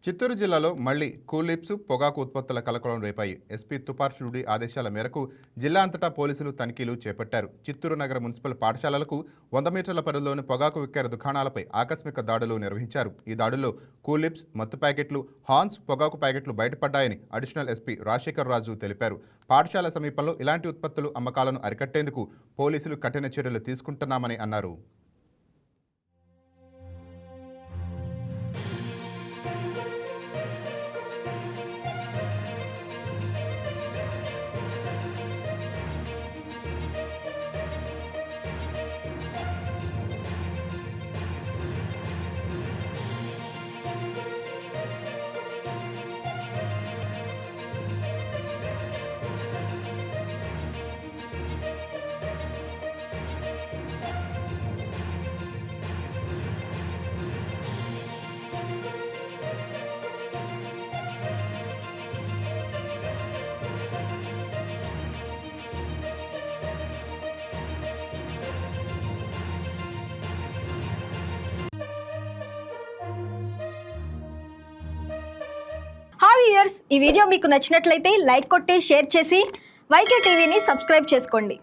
చిత్తూరు జిల్లాలో మళ్లీ కూలీప్స్ పొగాకు ఉత్పత్తుల కలకలం రేపాయి. ఎస్పీ తుపార్ షూడి ఆదేశాల మేరకు జిల్లా అంతటా పోలీసులు తనిఖీలు చేపట్టారు. చిత్తూరు నగర మున్సిపల్ పాఠశాలలకు 100 మీటర్ల పరిధిలోని పొగాకు విక్రయ దుకాణాలపై ఆకస్మిక దాడులు నిర్వహించారు. ఈ దాడుల్లో కూలీప్స్, మత్తు ప్యాకెట్లు, హాన్స్, పొగాకు ప్యాకెట్లు బయటపడ్డాయని అడిషనల్ ఎస్పీ రాజశేఖర్ రాజు తెలిపారు. పాఠశాల సమీపంలో ఇలాంటి ఉత్పత్తులు అమ్మకాలను అరికట్టేందుకు పోలీసులు కఠిన చర్యలు తీసుకుంటున్నామని అన్నారు. ఈ వీడియో మీకు నచ్చినట్లయితే లైక్ కొట్టి షేర్ చేసి వైకే టీవీని సబ్స్క్రైబ్ చేసుకోండి.